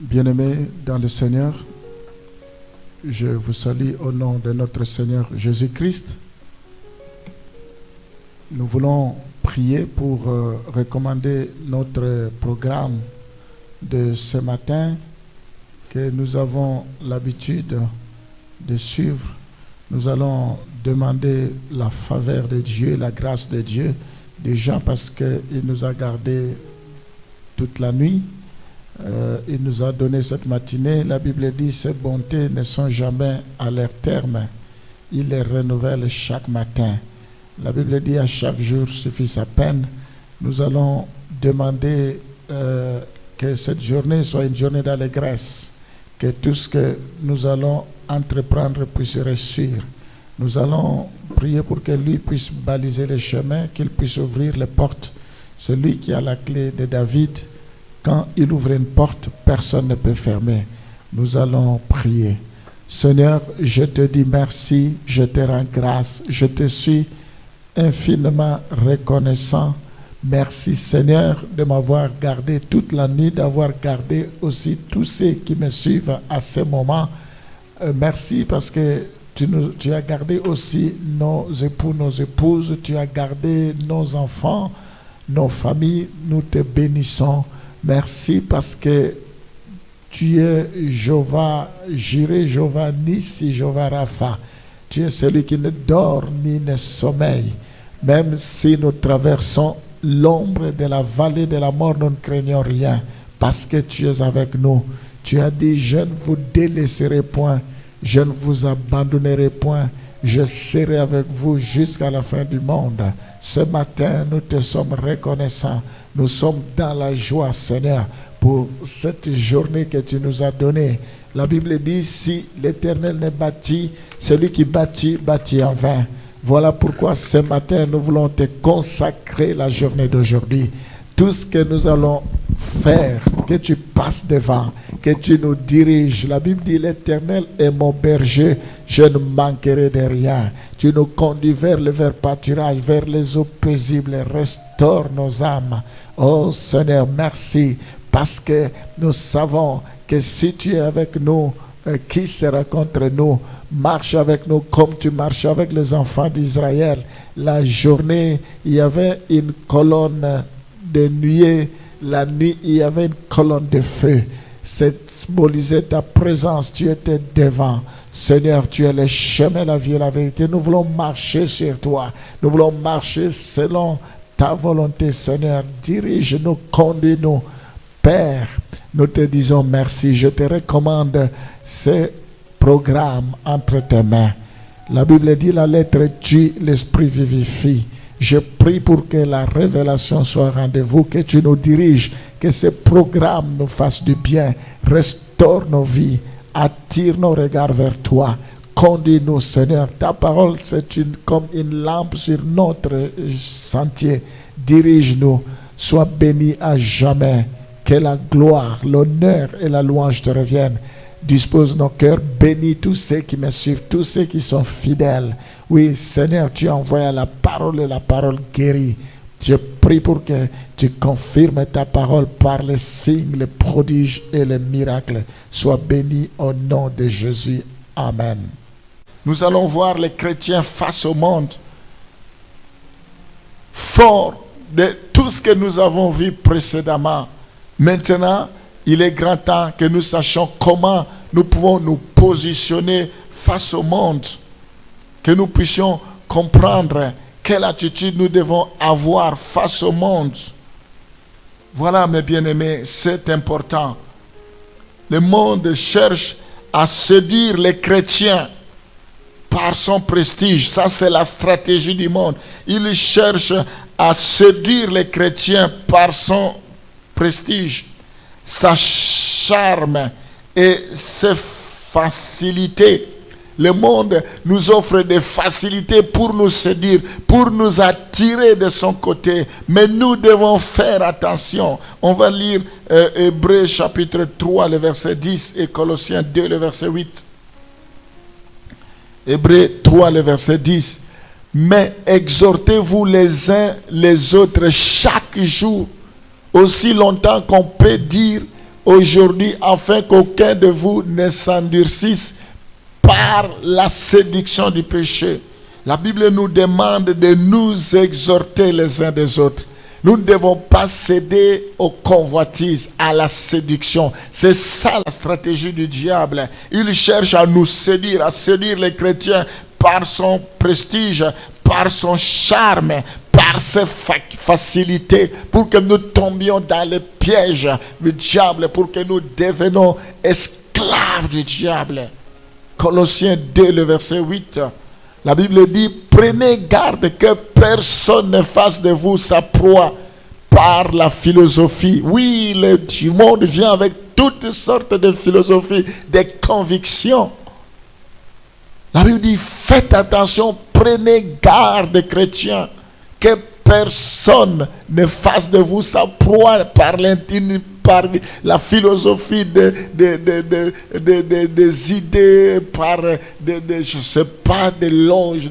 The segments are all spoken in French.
Bien-aimés dans le Seigneur, je vous salue au nom de notre Seigneur Jésus-Christ. Nous voulons prier pour recommander notre programme de ce matin que nous avons l'habitude de suivre. Nous allons demander la faveur de Dieu, la grâce de Dieu, déjà parce qu'il nous a gardés toute la nuit. Il nous a donné cette matinée. La Bible dit: ses bontés ne sont jamais à leur terme. Il les renouvelle chaque matin. La Bible dit: à chaque jour suffit sa peine. Nous allons demander que cette journée soit une journée d'allégresse, que tout ce que nous allons entreprendre puisse réussir. Nous allons prier pour que lui puisse baliser les chemins, qu'il puisse ouvrir les portes. C'est lui qui a la clé de David. Quand il ouvre une porte, personne ne peut fermer. Nous allons prier. Seigneur, je te dis merci, je te rends grâce, je te suis infiniment reconnaissant. Merci Seigneur de m'avoir gardé toute la nuit, d'avoir gardé aussi tous ceux qui me suivent à ce moment. Merci parce que tu as gardé aussi nos époux, nos épouses, tu as gardé nos enfants, nos familles. Nous te bénissons. Merci parce que tu es Jéhovah Jireh, Jéhovah Nissi, Jéhovah Rapha. Tu es celui qui ne dort ni ne sommeille. Même si nous traversons l'ombre de la vallée de la mort, nous ne craignons rien parce que tu es avec nous. Tu as dit: je ne vous délaisserai point, je ne vous abandonnerai point. Je serai avec vous jusqu'à la fin du monde. Ce matin, nous te sommes reconnaissants. Nous sommes dans la joie, Seigneur, pour cette journée que tu nous as donnée. La Bible dit: si l'Éternel ne bâtit, celui qui bâtit, bâtit en vain. Voilà pourquoi ce matin, nous voulons te consacrer la journée d'aujourd'hui. Tout ce que nous allons faire, que tu passes devant, que tu nous diriges. La Bible dit: l'Éternel est mon berger, je ne manquerai de rien. Tu nous conduis vers le vert pâturage, vers les eaux paisibles, restaure nos âmes. Oh Seigneur, merci, parce que nous savons que si tu es avec nous, qui sera contre nous? Marche avec nous comme tu marches avec les enfants d'Israël. La journée, il y avait une colonne de nuée. La nuit, il y avait une colonne de feu. C'est symbolisé ta présence. Tu étais devant. Seigneur, tu es le chemin, la vie et la vérité. Nous voulons marcher sur toi. Nous voulons marcher selon ta volonté, Seigneur. Dirige-nous, conduis-nous. Père, nous te disons merci. Je te recommande ce programme entre tes mains. La Bible dit: la lettre tue, l'esprit vivifie. Je prie pour que la révélation soit au rendez-vous, que tu nous diriges, que ce programme nous fasse du bien, restaure nos vies, attire nos regards vers toi. Conduis-nous, Seigneur. Ta parole, c'est comme une lampe sur notre sentier. Dirige-nous. Sois béni à jamais. Que la gloire, l'honneur et la louange te reviennent. Dispose nos cœurs, bénis tous ceux qui me suivent, tous ceux qui sont fidèles. Oui, Seigneur, tu as envoyé la parole et la parole guérit. Je prie pour que tu confirmes ta parole par les signes, les prodiges et les miracles. Sois béni au nom de Jésus. Amen. Nous allons voir les chrétiens face au monde, forts de tout ce que nous avons vu précédemment. Maintenant, il est grand temps que nous sachions comment nous pouvons nous positionner face au monde, que nous puissions comprendre quelle attitude nous devons avoir face au monde. Voilà, mes bien-aimés, c'est important. Le monde cherche à séduire les chrétiens par son prestige. Ça, c'est la stratégie du monde. Il cherche à séduire les chrétiens par son prestige, sa charme et ses facilités. Le monde nous offre des facilités pour nous séduire, pour nous attirer de son côté. Mais nous devons faire attention. On va lire Hébreux chapitre 3, le verset 10 et Colossiens 2, le verset 8. Hébreux 3, le verset 10. Mais exhortez-vous les uns les autres chaque jour, aussi longtemps qu'on peut dire, aujourd'hui afin qu'aucun de vous ne s'endurcisse par la séduction du péché. La Bible nous demande de nous exhorter les uns des autres. Nous ne devons pas céder aux convoitises, à la séduction. C'est ça la stratégie du diable. Il cherche à nous séduire, à séduire les chrétiens par son prestige, par son charme, par ses facilités, pour que nous tombions dans les pièges du diable, pour que nous devenions esclaves du diable. Colossiens 2, le verset 8. La Bible dit, prenez garde que personne ne fasse de vous sa proie par la philosophie. Oui, le monde vient avec toutes sortes de philosophies, des convictions. La Bible dit, faites attention, prenez garde, chrétiens, que personne ne fasse de vous sa proie par la philosophie des idées, par je ne sais pas, des loges,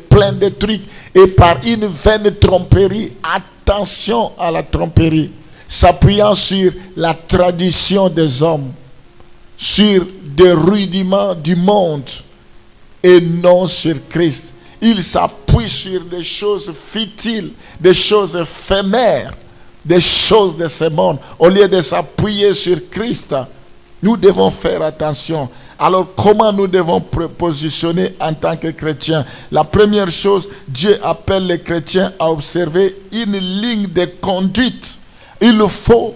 plein de trucs, et par une vaine tromperie. Attention à la tromperie, s'appuyant sur la tradition des hommes, sur des rudiments du monde, et non sur Christ. Il s'appuie sur des choses futiles, des choses éphémères, des choses de ce monde, au lieu de s'appuyer sur Christ. Nous devons faire attention. Alors, comment nous devons positionner en tant que chrétiens? La première chose, Dieu appelle les chrétiens à observer une ligne de conduite. Il faut,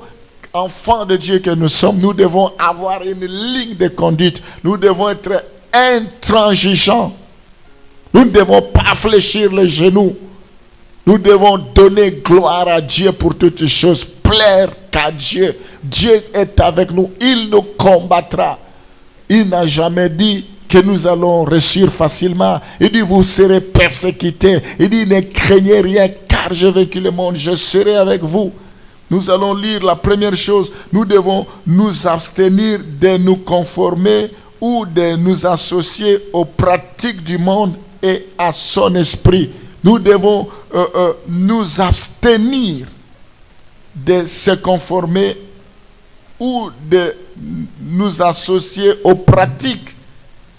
enfants de Dieu que nous sommes, nous devons avoir une ligne de conduite. Nous devons être intransigeants. Nous ne devons pas fléchir les genoux. Nous devons donner gloire à Dieu pour toutes choses, plaire qu'à Dieu. Dieu est avec nous, il nous combattra. Il n'a jamais dit que nous allons réussir facilement. Il dit, vous serez persécutés. Il dit, ne craignez rien, car j'ai vécu le monde, je serai avec vous. Nous allons lire la première chose. Nous devons nous abstenir de nous conformer ou de nous associer aux pratiques du monde et à son esprit. Nous devons nous abstenir de se conformer ou de nous associer aux pratiques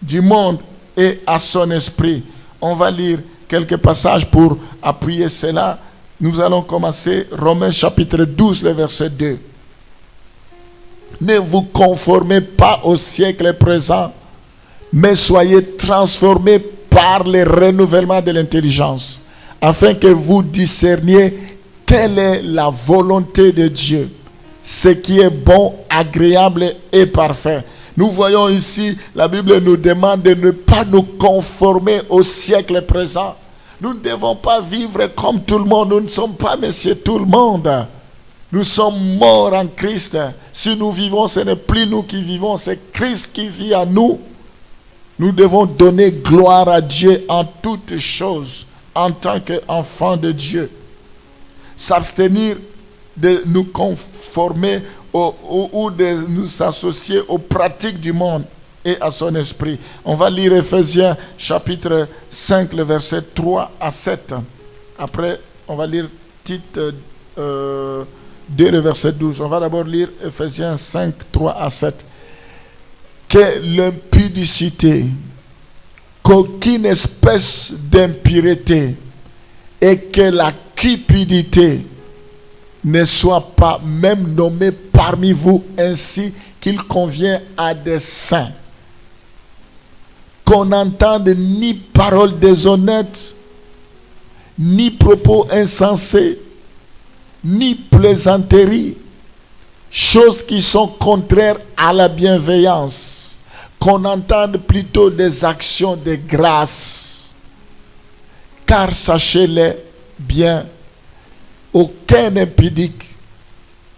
du monde et à son esprit. On va lire quelques passages pour appuyer cela. Nous allons commencer Romains chapitre 12, le verset 2. Ne vous conformez pas au siècle présent, mais soyez transformés par le renouvellement de l'intelligence, afin que vous discerniez quelle est la volonté de Dieu, ce qui est bon, agréable et parfait. Nous voyons ici, la Bible nous demande de ne pas nous conformer au siècle présent. Nous ne devons pas vivre comme tout le monde. Nous ne sommes pas monsieur tout le monde. Nous sommes morts en Christ. Si nous vivons, ce n'est plus nous qui vivons, c'est Christ qui vit en nous. Nous devons donner gloire à Dieu en toutes choses, en tant qu'enfants de Dieu. S'abstenir de nous conformer ou de nous associer aux pratiques du monde et à son esprit. On va lire Ephésiens chapitre 5, le verset 3 à 7. Après, on va lire Tite 2, le verset 12. On va d'abord lire Ephésiens 5, 3 à 7. Que l'impudicité, qu'aucune espèce d'impureté et que la cupidité ne soit pas même nommée parmi vous, ainsi qu'il convient à des saints. Qu'on n'entende ni paroles déshonnêtes, ni propos insensés, ni plaisanteries, choses qui sont contraires à la bienveillance. Qu'on entende plutôt des actions de grâce. Car sachez-le bien, aucun impudique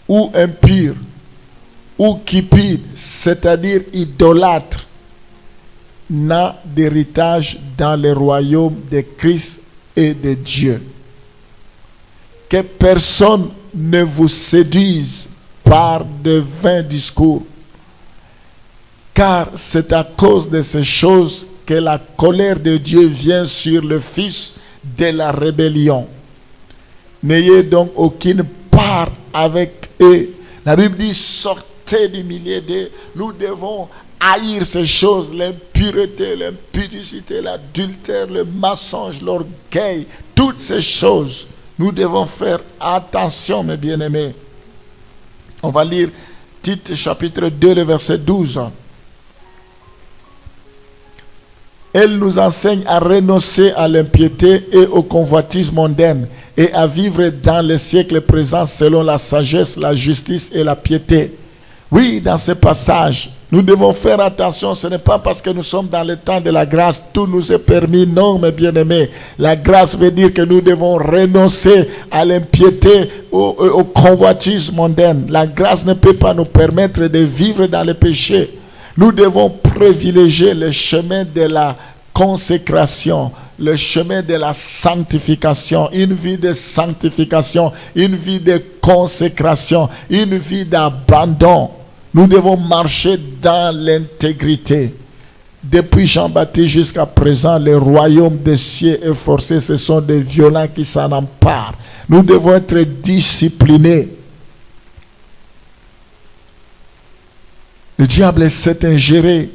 ou impur ou cupide, c'est-à-dire idolâtre, n'a d'héritage dans le royaume de Christ et de Dieu. Que personne ne vous séduise par de vains discours, car c'est à cause de ces choses que la colère de Dieu vient sur le fils de la rébellion. N'ayez donc aucune part avec eux. La Bible dit, sortez rester d'humilier. Nous devons haïr ces choses, l'impureté, l'impudicité, l'adultère, le mensonge, l'orgueil, toutes ces choses. Nous devons faire attention, mes bien-aimés. On va lire Tite chapitre 2, le verset 12. Elle nous enseigne à renoncer à l'impiété et aux convoitises mondaines et à vivre dans les siècles présents selon la sagesse, la justice et la piété. Oui, dans ce passage, nous devons faire attention. Ce n'est pas parce que nous sommes dans le temps de la grâce, tout nous est permis. Non, mes bien-aimés. La grâce veut dire que nous devons renoncer à l'impiété, aux convoitises mondaines. La grâce ne peut pas nous permettre de vivre dans le péché. Nous devons privilégier le chemin de la consécration, le chemin de la sanctification, une vie de sanctification, une vie de consécration, une vie d'abandon. Nous devons marcher dans l'intégrité. Depuis Jean-Baptiste jusqu'à présent, le royaume des cieux est forcé. Ce sont des violents qui s'en emparent. Nous devons être disciplinés. Le diable s'est ingéré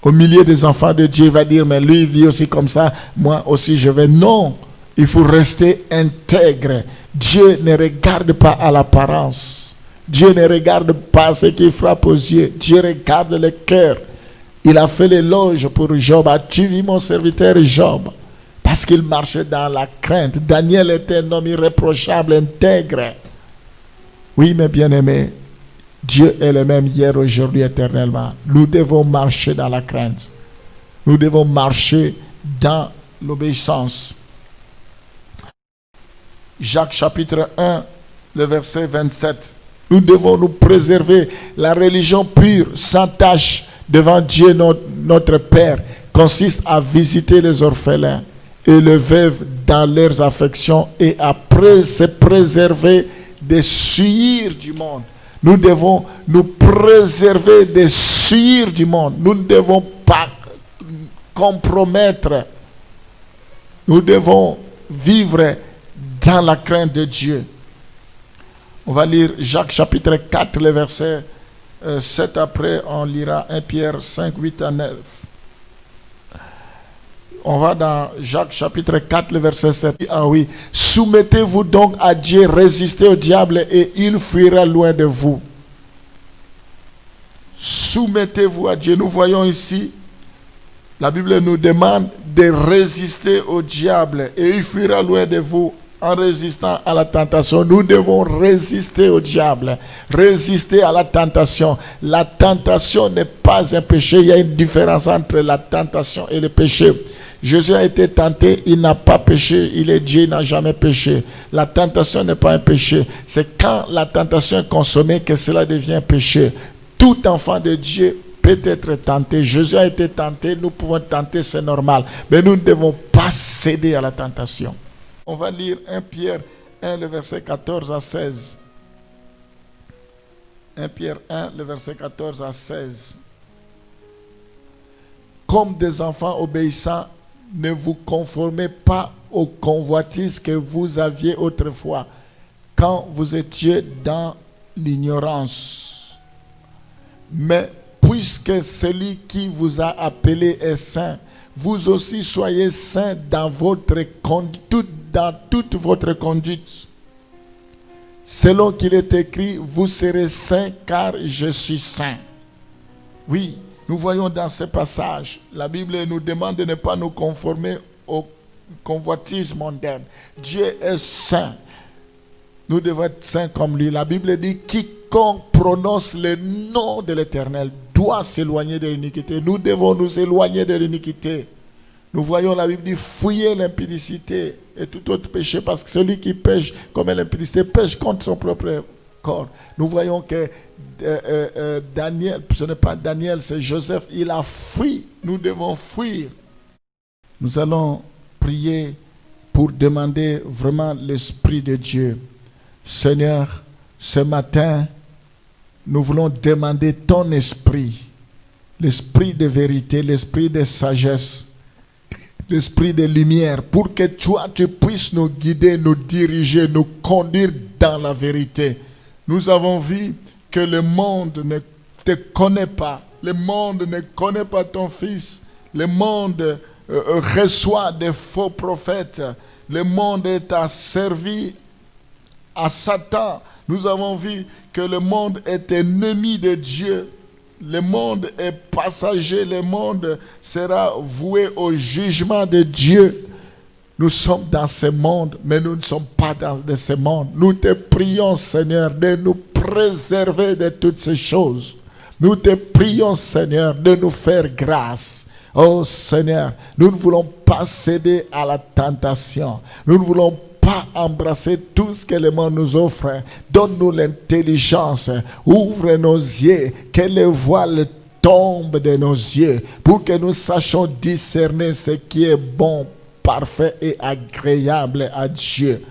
au milieu des enfants de Dieu. Il va dire, mais lui, il vit aussi comme ça. Moi aussi, je vais. Non, il faut rester intègre. Dieu ne regarde pas à l'apparence. Dieu ne regarde pas ce qui frappe aux yeux. Dieu regarde le cœur. Il a fait l'éloge pour Job. As-tu vu mon serviteur Job? Parce qu'il marchait dans la crainte. Daniel était un homme irréprochable, intègre. Oui, mes bien-aimés, Dieu est le même hier, aujourd'hui, éternellement. Nous devons marcher dans la crainte. Nous devons marcher dans l'obéissance. Jacques chapitre 1, le verset 27. Nous devons nous préserver. La religion pure, sans tache, devant Dieu notre Père, consiste à visiter les orphelins et les veuves dans leurs affections et à se préserver des souillures du monde. Nous devons nous préserver des souillures du monde. Nous ne devons pas compromettre. Nous devons vivre dans la crainte de Dieu. On va lire Jacques chapitre 4, le verset 7. Après, on lira 1 Pierre 5, 8 à 9. On va dans Jacques chapitre 4, le verset 7. Ah oui. Soumettez-vous donc à Dieu, résistez au diable et il fuira loin de vous. Soumettez-vous à Dieu. Nous voyons ici, la Bible nous demande de résister au diable et il fuira loin de vous. En résistant à la tentation, nous devons résister au diable, résister à la tentation. La tentation n'est pas un péché. Il y a une différence entre la tentation et le péché. Jésus a été tenté, il n'a pas péché, il est Dieu, il n'a jamais péché. La tentation n'est pas un péché. C'est quand la tentation est consommée que cela devient péché. Tout enfant de Dieu peut être tenté. Jésus a été tenté, nous pouvons tenter, c'est normal. Mais nous ne devons pas céder à la tentation. On va lire 1 Pierre 1, le verset 14 à 16. 1 Pierre 1, le verset 14 à 16. Comme des enfants obéissants, ne vous conformez pas aux convoitises que vous aviez autrefois, quand vous étiez dans l'ignorance. Mais puisque celui qui vous a appelé est saint, vous aussi soyez saints dans toute votre conduite. Selon qu'il est écrit, vous serez saints car je suis saint. Oui, nous voyons dans ce passage, la Bible nous demande de ne pas nous conformer aux convoitises mondaines. Dieu est saint. Nous devons être saints comme lui. La Bible dit, quiconque prononce le nom de l'Éternel doit s'éloigner de l'iniquité. Nous devons nous éloigner de l'iniquité. Nous voyons la Bible dit, fouillez l'impudicité et tout autre péché, parce que celui qui pêche comme l'impudicité pêche contre son propre corps. Nous voyons que Daniel, ce n'est pas Daniel, c'est Joseph, il a fui. Nous devons fuir. Nous allons prier pour demander vraiment l'Esprit de Dieu. Seigneur, ce matin, nous voulons demander ton esprit, l'esprit de vérité, l'esprit de sagesse, l'esprit de lumière, pour que toi, tu puisses nous guider, nous diriger, nous conduire dans la vérité. Nous avons vu que le monde ne te connaît pas. Le monde ne connaît pas ton Fils. Le monde reçoit des faux prophètes. Le monde est asservi à Satan. Nous avons vu que le monde est ennemi de Dieu. Le monde est passager. Le monde sera voué au jugement de Dieu. Nous sommes dans ce monde, mais nous ne sommes pas dans ce monde. Nous te prions, Seigneur, de nous préserver de toutes ces choses. Nous te prions, Seigneur, de nous faire grâce. Oh Seigneur, nous ne voulons pas céder à la tentation. Nous ne voulons pas embrasser tout ce que le monde nous offre. Donne-nous l'intelligence. Ouvre nos yeux. Que les voiles tombent de nos yeux pour que nous sachions discerner ce qui est bon, parfait et agréable à Dieu.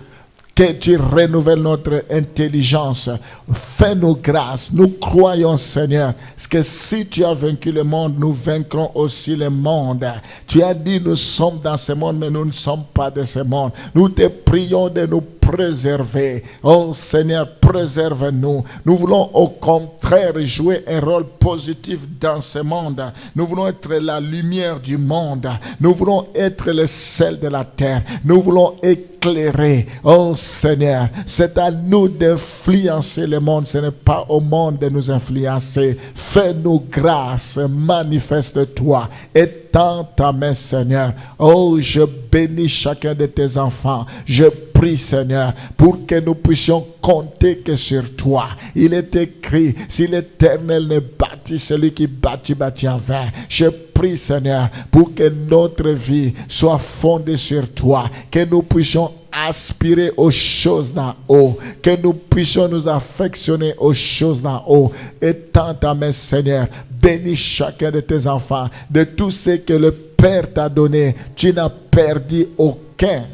Que tu renouvelles notre intelligence. Fais-nous grâce. Nous croyons, Seigneur, que si tu as vaincu le monde, nous vaincrons aussi le monde. Tu as dit, nous sommes dans ce monde, mais nous ne sommes pas de ce monde. Nous te prions de nous préserver. Oh Seigneur, préserve-nous. Nous voulons au contraire jouer un rôle positif dans ce monde. Nous voulons être la lumière du monde. Nous voulons être le sel de la terre. Nous voulons éclairer. Oh Seigneur, c'est à nous d'influencer le monde. Ce n'est pas au monde de nous influencer. Fais-nous grâce. Manifeste-toi. Étends ta main, Seigneur. Oh, je bénis chacun de tes enfants. Je prie, Seigneur, pour que nous puissions compter que sur toi. Il est écrit, si l'Éternel ne bâtit, celui qui bâtit en vain. Je prie, Seigneur, pour que notre vie soit fondée sur toi, que nous puissions aspirer aux choses d'en haut, que nous puissions nous affectionner aux choses d'en haut. Étends ta main, Seigneur. Bénis chacun de tes enfants, de tout ce que le Père t'a donné. Tu n'as perdu aucun,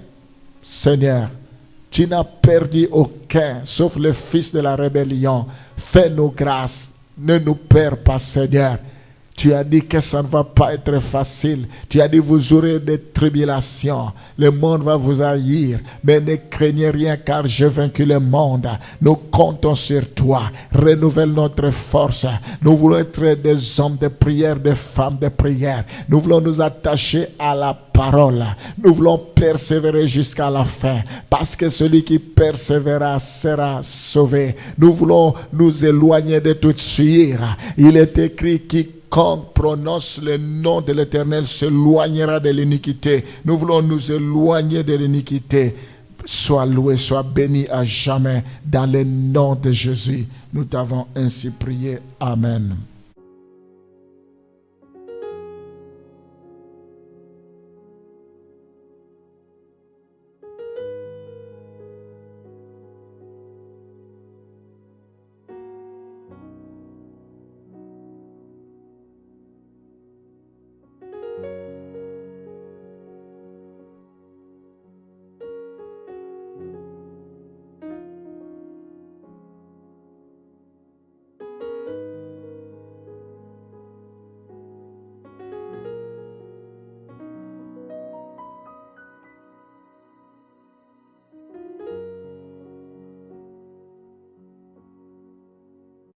Seigneur. Tu n'as perdu aucun, sauf le fils de la rébellion. Fais-nous grâce. Ne nous perds pas, Seigneur. Tu as dit que ça ne va pas être facile. Tu as dit vous aurez des tribulations. Le monde va vous haïr. Mais ne craignez rien car j'ai vaincu le monde. Nous comptons sur toi. Renouvelle notre force. Nous voulons être des hommes de prière, des femmes de prière. Nous voulons nous attacher à la parole. Nous voulons persévérer jusqu'à la fin. Parce que celui qui persévérera sera sauvé. Nous voulons nous éloigner de toute suire. Il est écrit quiconque prononce le nom de l'Éternel s'éloignera de l'iniquité. Nous voulons nous éloigner de l'iniquité. Sois loué, sois béni à jamais dans le nom de Jésus. Nous t'avons ainsi prié. Amen.